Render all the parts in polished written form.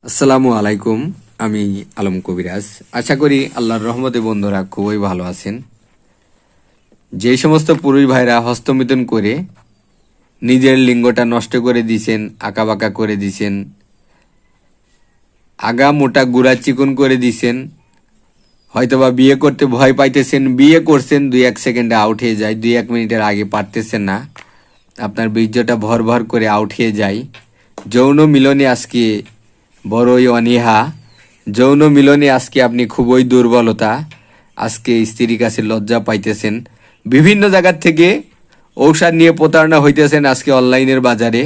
আসসালামু আলাইকুম। আমি আলম কবিরাজ। আশা করি আল্লাহর রহমতে বন্ধুরা খুবই ভালো আছেন। যে সমস্ত পুরুষ ভাইরা হস্তমিথুন করে নিজের লিঙ্গটা নষ্ট করে দিয়েছেন, আঁকাবাঁকা করে দিয়েছেন, আগা মোটা গুড়া চিকন করে দিয়েছেন, হয়তোবা বিয়ে করতে ভয় পাইতেছেন, বিয়ে করছেন 2-1 সেকেন্ডে আউট হয়ে যায়, 2-1 মিনিটের আগে পারতেছেন না, আপনার বীর্যটা ভর ভর করে আউট হয়ে যায়, যৌন মিলনে আজকে বড়ই অনীহা, যৌন মিলনে আজকে আপনি খুবই দুর্বলতা, আজকে স্ত্রীর কাছে লজ্জা পাইতেছেন, বিভিন্ন জায়গার থেকে ঔষধ নিয়ে প্রতারণা হইতেছেন, আজকে অনলাইনের বাজারে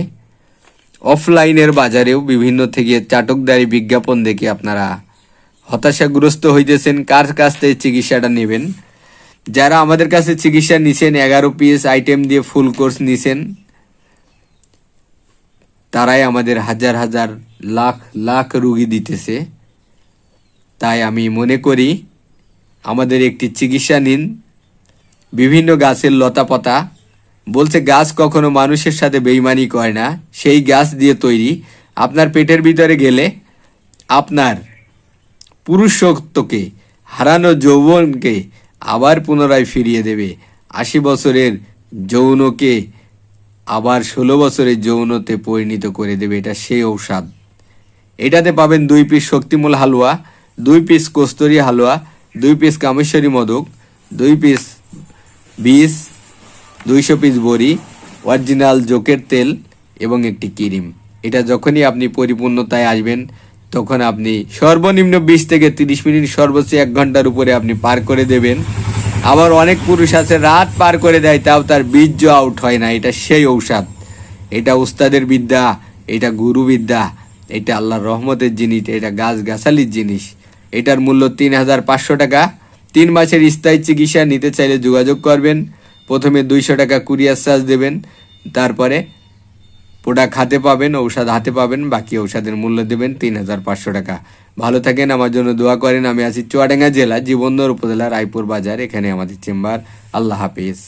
অফলাইনের বাজারেও বিভিন্ন থেকে চাটকদারি বিজ্ঞাপন দেখে আপনারা হতাশাগ্রস্ত হইতেছেন। কার কাছ থেকে চিকিৎসাটা নেবেন? যারা আমাদের কাছে চিকিৎসা নিছেন, 11 পিস আইটেম দিয়ে ফুল কোর্স নিছেন, তারাই আমাদের হাজার হাজার লাখ লাখ রুগী দিতেছে। তাই আমি মনে করি আমাদের একটি চিকিৎসা নিন। বিভিন্ন গাছের লতাপাতা বলছে গাছ কখনো মানুষের সাথে বেইমানি করে না, সেই গাছ দিয়ে তৈরি। আপনার পেটের ভিতরে গেলে আপনার পুরুষত্বকে হারানো যৌবনকে আবার পুনরায় ফিরিয়ে দেবে। 80 বছরের যৌনকে আবার 16 বছরের যৌনতে পরিণত করে দেবে। এটা সেই ঔষধ। এটাতে পাবেন 2 পিস শক্তিমূল হালুয়া, 2 পিস কস্তুরি হালুয়া, 2 পিস কামেশ্বরী মোদক, 2 পিস বীজ, 200 পিস বড়ি, অরিজিনাল জোকের তেল এবং একটি ক্রিম। এটা যখনই আপনি পরিপূর্ণতায় আসবেন তখন আপনি সর্বনিম্ন 20 থেকে 30 মিনিট, সর্বোচ্চ 1 ঘন্টার উপরে আপনি পার করে দেবেন। আবার অনেক পুরুষ আছে রাত পার করে দেয়, তাও তার বীর্য আউট হয় না। এটা সেই ঔষধ। এটা উস্তাদের বিদ্যা, এটা গুরু বিদ্যা, এটা আল্লাহর রহমতের জিনিস, এটা গাছগাছালির জিনিস। এটার মূল্য 3500 টাকা। 3 মাসের স্থায়ী চিকিৎসা নিতে চাইলে যোগাযোগ করবেন। প্রথমে 200 টাকা কুরিয়ার চার্জ দেবেন, তারপরে প্রোডাক্ট হাতে পাবেন, ঔষধ হাতে পাবেন, বাকি ঔষধের মূল্য দেবেন 3500 টাকা। ভালো থাকেন, আমার জন্য দোয়া করেন। আমি আছি চুয়াডাঙ্গা জেলা জীবনদর উপজেলা রায়পুর বাজার, এখানে আমাদের চেম্বার। আল্লাহ হাফিজ।